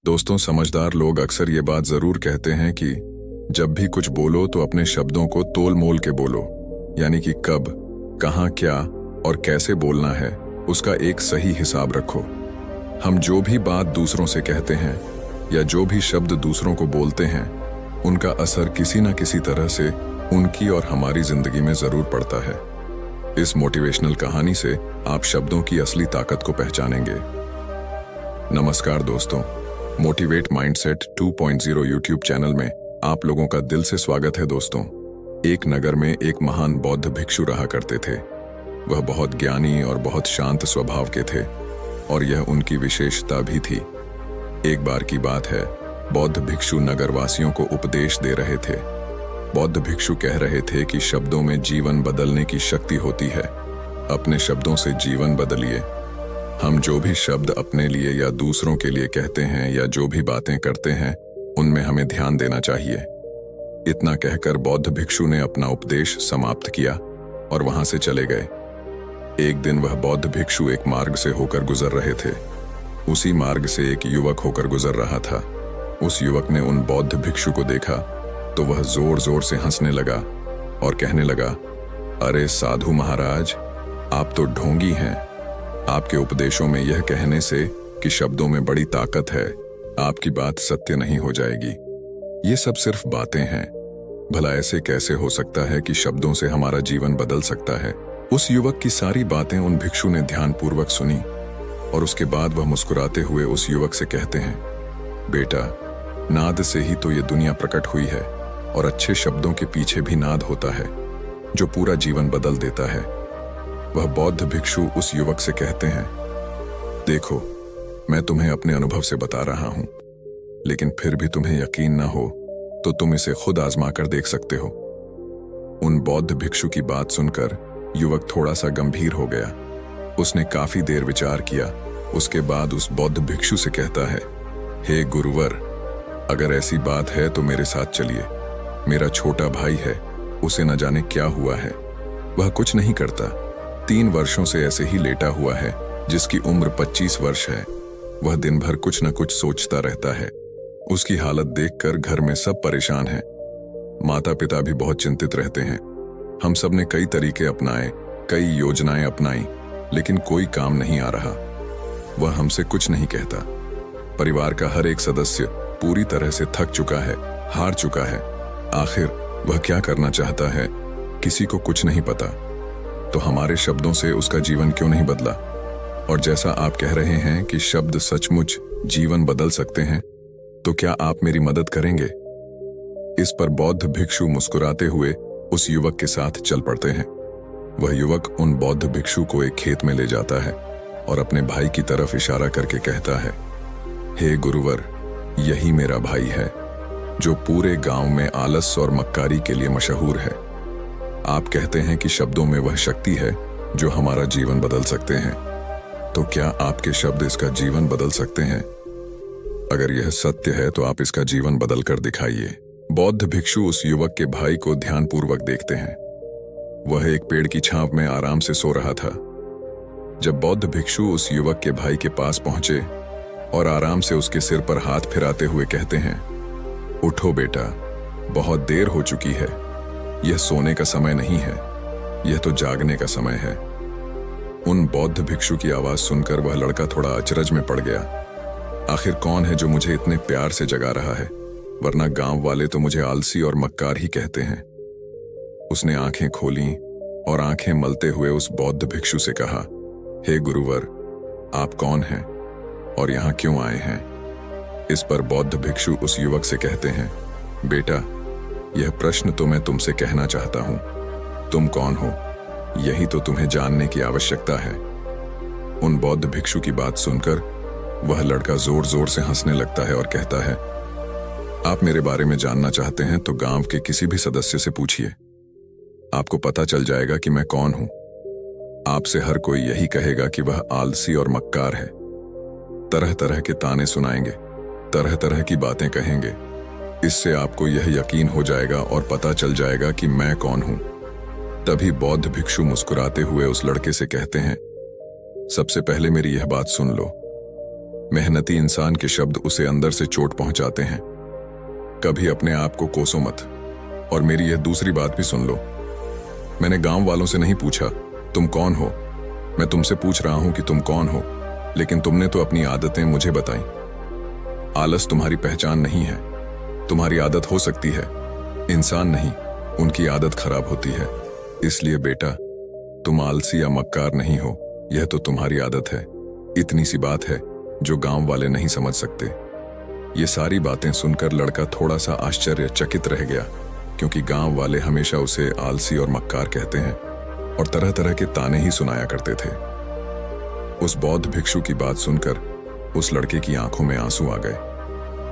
दोस्तों, समझदार लोग अक्सर ये बात जरूर कहते हैं कि जब भी कुछ बोलो तो अपने शब्दों को तोल मोल के बोलो। यानी कि कब, कहाँ, क्या और कैसे बोलना है उसका एक सही हिसाब रखो। हम जो भी बात दूसरों से कहते हैं या जो भी शब्द दूसरों को बोलते हैं, उनका असर किसी न किसी तरह से उनकी और हमारी जिंदगी में जरूर पड़ता है। इस मोटिवेशनल कहानी से आप शब्दों की असली ताकत को पहचानेंगे। नमस्कार दोस्तों, मोटिवेट माइंडसेट 2.0 यूट्यूब चैनल में आप लोगों का दिल से स्वागत है। दोस्तों, एक नगर में एक महान बौद्ध भिक्षु रहा करते थे। वह बहुत ज्ञानी और बहुत शांत स्वभाव के थे और यह उनकी विशेषता भी थी। एक बार की बात है, बौद्ध भिक्षु नगरवासियों को उपदेश दे रहे थे। बौद्ध भिक्षु कह रहे थे कि शब्दों में जीवन बदलने की शक्ति होती है। अपने शब्दों से जीवन बदलिए। हम जो भी शब्द अपने लिए या दूसरों के लिए कहते हैं या जो भी बातें करते हैं, उनमें हमें ध्यान देना चाहिए। इतना कहकर बौद्ध भिक्षु ने अपना उपदेश समाप्त किया और वहां से चले गए। एक दिन वह बौद्ध भिक्षु एक मार्ग से होकर गुजर रहे थे। उसी मार्ग से एक युवक होकर गुजर रहा था। उस युवक ने उन बौद्ध भिक्षु को देखा तो वह जोर जोर से हंसने लगा और कहने लगा, अरे साधु महाराज, आप तो ढोंगी हैं। आपके उपदेशों में यह कहने से कि शब्दों में बड़ी ताकत है, आपकी बात सत्य नहीं हो जाएगी। ये सब सिर्फ बातें हैं। भला ऐसे कैसे हो सकता है कि शब्दों से हमारा जीवन बदल सकता है? उस युवक की सारी बातें उन भिक्षु ने ध्यानपूर्वक सुनी और उसके बाद वह मुस्कुराते हुए उस युवक से कहते हैं, बेटा, नाद से ही तो ये दुनिया प्रकट हुई है और अच्छे शब्दों के पीछे भी नाद होता है जो पूरा जीवन बदल देता है। वह बौद्ध भिक्षु उस युवक से कहते हैं, देखो, मैं तुम्हें अपने अनुभव से बता रहा हूं, लेकिन फिर भी तुम्हें यकीन न हो तो तुम इसे खुद आजमा कर देख सकते हो। उन बौद्ध भिक्षु की बात सुनकर युवक थोड़ा सा गंभीर हो गया। उसने काफी देर विचार किया। उसके बाद उस बौद्ध भिक्षु से कहता है, हे गुरुवर, अगर ऐसी बात है तो मेरे साथ चलिए। मेरा छोटा भाई है, उसे न जाने क्या हुआ है। वह कुछ नहीं करता, 3 वर्षों से ऐसे ही लेटा हुआ है। जिसकी उम्र 25 वर्ष है, वह दिन भर कुछ न कुछ सोचता रहता है। उसकी हालत देखकर घर में सब परेशान हैं। माता पिता भी बहुत चिंतित रहते हैं। हम सब ने कई तरीके अपनाए, कई योजनाएं अपनाई, लेकिन कोई काम नहीं आ रहा। वह हमसे कुछ नहीं कहता। परिवार का हर एक सदस्य पूरी तरह से थक चुका है, हार चुका है। आखिर वह क्या करना चाहता है, किसी को कुछ नहीं पता। तो हमारे शब्दों से उसका जीवन क्यों नहीं बदला? और जैसा आप कह रहे हैं कि शब्द सचमुच जीवन बदल सकते हैं, तो क्या आप मेरी मदद करेंगे? इस पर बौद्ध भिक्षु मुस्कुराते हुए उस युवक के साथ चल पड़ते हैं। वह युवक उन बौद्ध भिक्षु को एक खेत में ले जाता है और अपने भाई की तरफ इशारा करके कहता है, हे गुरुवर, यही मेरा भाई है जो पूरे गांव में आलस और मक्कारी के लिए मशहूर है। आप कहते हैं कि शब्दों में वह शक्ति है जो हमारा जीवन बदल सकते हैं। तो क्या आपके शब्द इसका जीवन बदल सकते हैं? अगर यह सत्य है तो आप इसका जीवन बदल कर दिखाइए। बौद्ध भिक्षु उस युवक के भाई को ध्यानपूर्वक देखते हैं। वह एक पेड़ की छांव में आराम से सो रहा था। जब बौद्ध भिक्षु उस युवक के भाई के पास पहुंचे और आराम से उसके सिर पर हाथ फिराते हुए कहते हैं, उठो बेटा, बहुत देर हो चुकी है। यह सोने का समय नहीं है, यह तो जागने का समय है। उन बौद्ध भिक्षु की आवाज सुनकर वह लड़का थोड़ा अचरज में पड़ गया। आखिर कौन है जो मुझे इतने प्यार से जगा रहा है? वरना गांव वाले तो मुझे आलसी और मक्कार ही कहते हैं। उसने आंखें खोलीं और आंखें मलते हुए उस बौद्ध भिक्षु से कहा, हे गुरुवर, आप कौन हैं और यहां क्यों आए हैं? इस पर बौद्ध भिक्षु उस युवक से कहते हैं, बेटा, यह प्रश्न तो मैं तुमसे कहना चाहता हूं। तुम कौन हो, यही तो तुम्हें जानने की आवश्यकता है। उन बौद्ध भिक्षु की बात सुनकर वह लड़का जोर जोर से हंसने लगता है और कहता है, आप मेरे बारे में जानना चाहते हैं तो गांव के किसी भी सदस्य से पूछिए। आपको पता चल जाएगा कि मैं कौन हूं। आपसे हर कोई यही कहेगा कि वह आलसी और मक्कार है। तरह तरह के ताने सुनाएंगे, तरह तरह की बातें कहेंगे। इससे आपको यह यकीन हो जाएगा और पता चल जाएगा कि मैं कौन हूं। तभी बौद्ध भिक्षु मुस्कुराते हुए उस लड़के से कहते हैं, सबसे पहले मेरी यह बात सुन लो। मेहनती इंसान के शब्द उसे अंदर से चोट पहुंचाते हैं। कभी अपने आप को कोसो मत। और मेरी यह दूसरी बात भी सुन लो। मैंने गांव वालों से नहीं पूछा तुम कौन हो, मैं तुमसे पूछ रहा हूं कि तुम कौन हो। लेकिन तुमने तो अपनी आदतें मुझे बताई। आलस तुम्हारी पहचान नहीं है। तुम्हारी आदत हो सकती है, इंसान नहीं, उनकी आदत खराब होती है। इसलिए बेटा, तुम आलसी या मक्कार नहीं हो, यह तो तुम्हारी आदत है। इतनी सी बात है जो गांव वाले नहीं समझ सकते। ये सारी बातें सुनकर लड़का थोड़ा सा आश्चर्यचकित रह गया, क्योंकि गांव वाले हमेशा उसे आलसी और मक्कार कहते हैं और तरह तरह के ताने ही सुनाया करते थे। उस बौद्ध भिक्षु की बात सुनकर उस लड़के की आंखों में आंसू आ गए।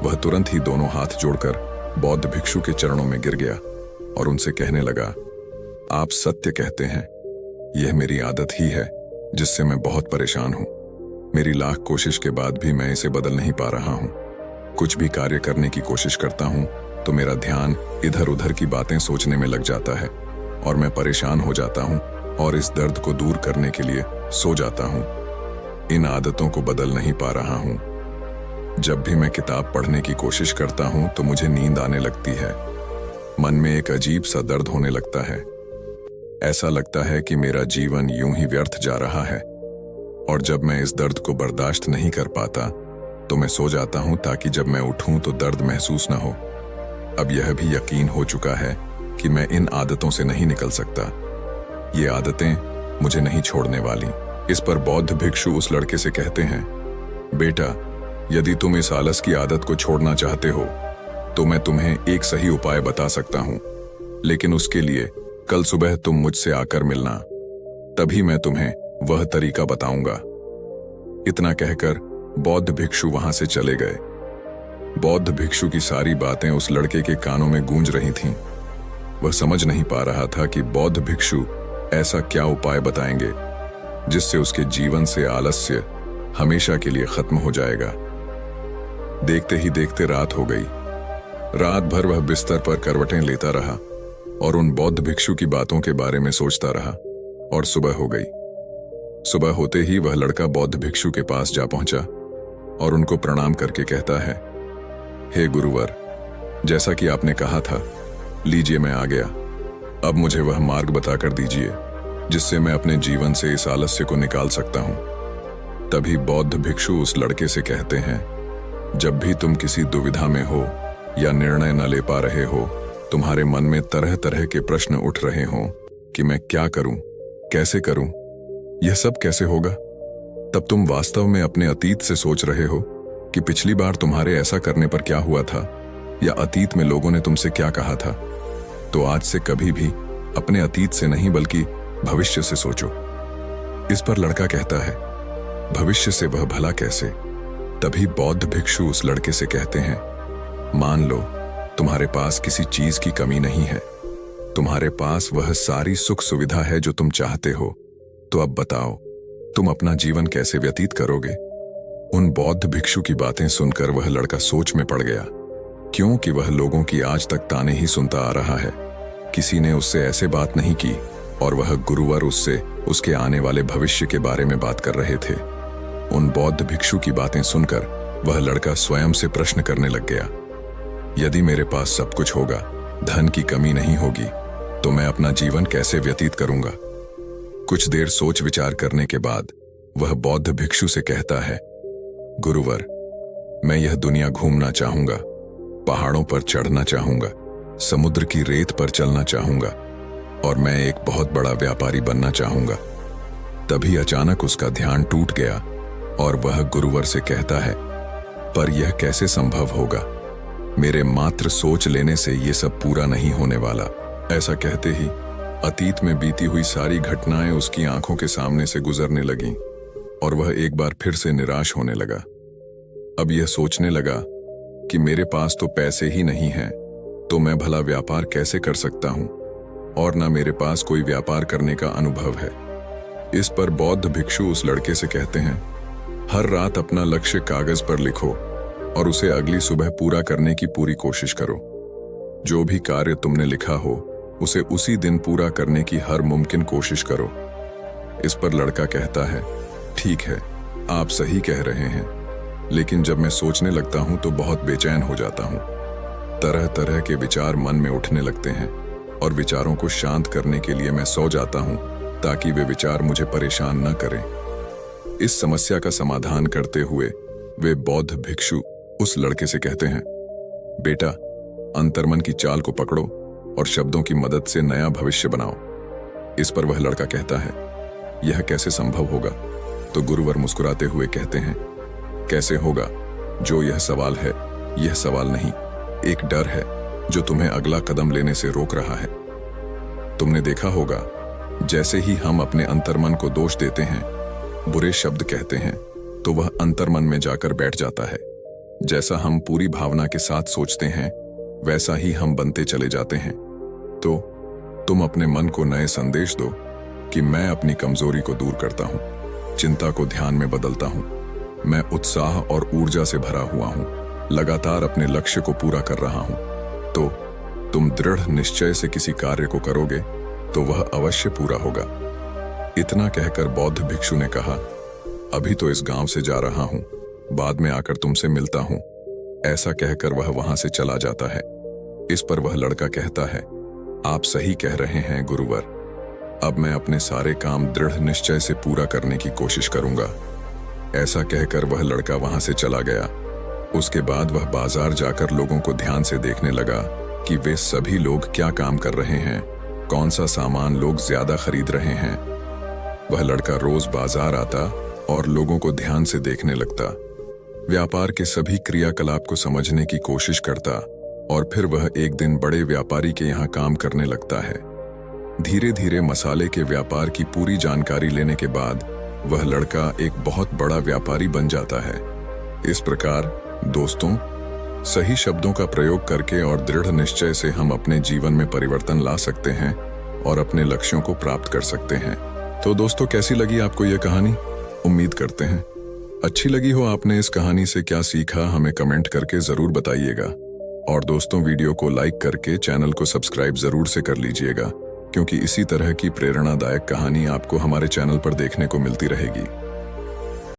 वह तुरंत ही दोनों हाथ जोड़कर बौद्ध भिक्षु के चरणों में गिर गया और उनसे कहने लगा, आप सत्य कहते हैं, यह मेरी आदत ही है जिससे मैं बहुत परेशान हूं। मेरी लाख कोशिश के बाद भी मैं इसे बदल नहीं पा रहा हूं। कुछ भी कार्य करने की कोशिश करता हूं तो मेरा ध्यान इधर उधर की बातें सोचने में लग जाता है और मैं परेशान हो जाता हूं और इस दर्द को दूर करने के लिए सो जाता हूं। इन आदतों को बदल नहीं पा रहा हूं। जब भी मैं किताब पढ़ने की कोशिश करता हूं तो मुझे नींद आने लगती है। मन में एक अजीब सा दर्द होने लगता है। ऐसा लगता है कि मेरा जीवन यूं ही व्यर्थ जा रहा है। और जब मैं इस दर्द को बर्दाश्त नहीं कर पाता तो मैं सो जाता हूं ताकि जब मैं उठूं तो दर्द महसूस न हो। अब यह भी यकीन हो चुका है कि मैं इन आदतों से नहीं निकल सकता। ये आदतें मुझे नहीं छोड़ने वाली। इस पर बौद्ध भिक्षु उस लड़के से कहते हैं, बेटा, यदि तुम इस आलस की आदत को छोड़ना चाहते हो तो मैं तुम्हें एक सही उपाय बता सकता हूं, लेकिन उसके लिए कल सुबह तुम मुझसे आकर मिलना, तभी मैं तुम्हें वह तरीका बताऊंगा। इतना कहकर बौद्ध भिक्षु वहां से चले गए। बौद्ध भिक्षु की सारी बातें उस लड़के के कानों में गूंज रही थीं। वह समझ नहीं पा रहा था कि बौद्ध भिक्षु ऐसा क्या उपाय बताएंगे जिससे उसके जीवन से आलस्य हमेशा के लिए खत्म हो जाएगा। देखते ही देखते रात हो गई। रात भर वह बिस्तर पर करवटें लेता रहा और उन बौद्ध भिक्षु की बातों के बारे में सोचता रहा और सुबह हो गई। सुबह होते ही वह लड़का बौद्ध भिक्षु के पास जा पहुंचा और उनको प्रणाम करके कहता है, हे गुरुवर, जैसा कि आपने कहा था, लीजिए मैं आ गया। अब मुझे वह मार्ग बताकर दीजिए जिससे मैं अपने जीवन से इस आलस्य को निकाल सकता हूं। तभी बौद्ध भिक्षु उस लड़के से कहते हैं, जब भी तुम किसी दुविधा में हो या निर्णय न ले पा रहे हो, तुम्हारे मन में तरह तरह के प्रश्न उठ रहे हो कि मैं क्या करूं, कैसे करूं, यह सब कैसे होगा, तब तुम वास्तव में अपने अतीत से सोच रहे हो कि पिछली बार तुम्हारे ऐसा करने पर क्या हुआ था या अतीत में लोगों ने तुमसे क्या कहा था। तो आज से कभी भी अपने अतीत से नहीं बल्कि भविष्य से सोचो। इस पर लड़का कहता है, भविष्य से वह भला कैसे। तभी बौद्ध भिक्षु उस लड़के से कहते हैं, मान लो तुम्हारे पास किसी चीज की कमी नहीं है, तुम्हारे पास वह सारी सुख सुविधा है जो तुम चाहते हो, तो अब बताओ तुम अपना जीवन कैसे व्यतीत करोगे। उन बौद्ध भिक्षु की बातें सुनकर वह लड़का सोच में पड़ गया, क्योंकि वह लोगों की आज तक ताने ही सुनता आ रहा है। किसी ने उससे ऐसे बात नहीं की और वह गुरुवर उससे उसके आने वाले भविष्य के बारे में बात कर रहे थे। उन बौद्ध भिक्षु की बातें सुनकर वह लड़का स्वयं से प्रश्न करने लग गया, यदि मेरे पास सब कुछ होगा, धन की कमी नहीं होगी, तो मैं अपना जीवन कैसे व्यतीत करूंगा। कुछ देर सोच विचार करने के बाद वह बौद्ध भिक्षु से कहता है, गुरुवर, मैं यह दुनिया घूमना चाहूंगा, पहाड़ों पर चढ़ना चाहूंगा, समुद्र की रेत पर चलना चाहूंगा और मैं एक बहुत बड़ा व्यापारी बनना चाहूंगा। तभी अचानक उसका ध्यान टूट गया और वह गुरुवर से कहता है, पर यह कैसे संभव होगा, मेरे मात्र सोच लेने से ये सब पूरा नहीं होने वाला। ऐसा कहते ही अतीत में बीती हुई सारी घटनाएं उसकी आंखों के सामने से गुजरने लगीं और वह एक बार फिर से निराश होने लगा। अब यह सोचने लगा कि मेरे पास तो पैसे ही नहीं हैं, तो मैं भला व्यापार कैसे कर सकता हूं, और ना मेरे पास कोई व्यापार करने का अनुभव है। इस पर बौद्ध भिक्षु उस लड़के से कहते हैं, हर रात अपना लक्ष्य कागज पर लिखो और उसे अगली सुबह पूरा करने की पूरी कोशिश करो। जो भी कार्य तुमने लिखा हो उसे उसी दिन पूरा करने की हर मुमकिन कोशिश करो। इस पर लड़का कहता है, ठीक है, आप सही कह रहे हैं, लेकिन जब मैं सोचने लगता हूं तो बहुत बेचैन हो जाता हूं। तरह तरह के विचार मन में उठने लगते हैं और विचारों को शांत करने के लिए मैं सो जाता हूं ताकि वे विचार मुझे परेशान न करें। इस समस्या का समाधान करते हुए वे बौद्ध भिक्षु उस लड़के से कहते हैं, बेटा, अंतर्मन की चाल को पकड़ो और शब्दों की मदद से नया भविष्य बनाओ। इस पर वह लड़का कहता है, यह कैसे संभव होगा? तो गुरुवर मुस्कुराते हुए कहते हैं, कैसे होगा? जो यह सवाल है, यह सवाल नहीं, एक डर है जो तुम्हें अगला कदम लेने से रोक रहा है। तुमने देखा होगा, जैसे ही हम अपने अंतर्मन को दोष देते हैं, बुरे शब्द कहते हैं, तो वह अंतर्मन में जाकर बैठ जाता है। जैसा हम पूरी भावना के साथ सोचते हैं, वैसा ही हम बनते चले जाते हैं। तो तुम अपने मन को नए संदेश दो कि मैं अपनी कमजोरी को दूर करता हूं, चिंता को ध्यान में बदलता हूं, मैं उत्साह और ऊर्जा से भरा हुआ हूं, लगातार अपने लक्ष्य को पूरा कर रहा हूं। तो तुम दृढ़ निश्चय से किसी कार्य को करोगे तो वह अवश्य पूरा होगा। इतना कहकर बौद्ध भिक्षु ने कहा, अभी तो इस गांव से जा रहा हूं, बाद में आकर तुमसे मिलता हूं। ऐसा कहकर वह वहां से चला जाता है। इस पर वह लड़का कहता है, आप सही कह रहे हैं गुरुवर, अब मैं अपने सारे काम दृढ़ निश्चय से पूरा करने की कोशिश करूंगा। ऐसा कहकर वह लड़का वहां से चला गया। उसके बाद वह बाजार जाकर लोगों को ध्यान से देखने लगा कि वे सभी लोग क्या काम कर रहे हैं, कौन सा सामान लोग ज्यादा खरीद रहे हैं। वह लड़का रोज बाजार आता और लोगों को ध्यान से देखने लगता, व्यापार के सभी क्रियाकलाप को समझने की कोशिश करता और फिर वह एक दिन बड़े व्यापारी के यहाँ काम करने लगता है। धीरे धीरे मसाले के व्यापार की पूरी जानकारी लेने के बाद वह लड़का एक बहुत बड़ा व्यापारी बन जाता है। इस प्रकार दोस्तों, सही शब्दों का प्रयोग करके और दृढ़ निश्चय से हम अपने जीवन में परिवर्तन ला सकते हैं और अपने लक्ष्यों को प्राप्त कर सकते हैं। तो दोस्तों, कैसी लगी आपको यह कहानी? उम्मीद करते हैं अच्छी लगी हो। आपने इस कहानी से क्या सीखा, हमें कमेंट करके जरूर बताइएगा। और दोस्तों, वीडियो को लाइक करके चैनल को सब्सक्राइब जरूर से कर लीजिएगा, क्योंकि इसी तरह की प्रेरणादायक कहानी आपको हमारे चैनल पर देखने को मिलती रहेगी।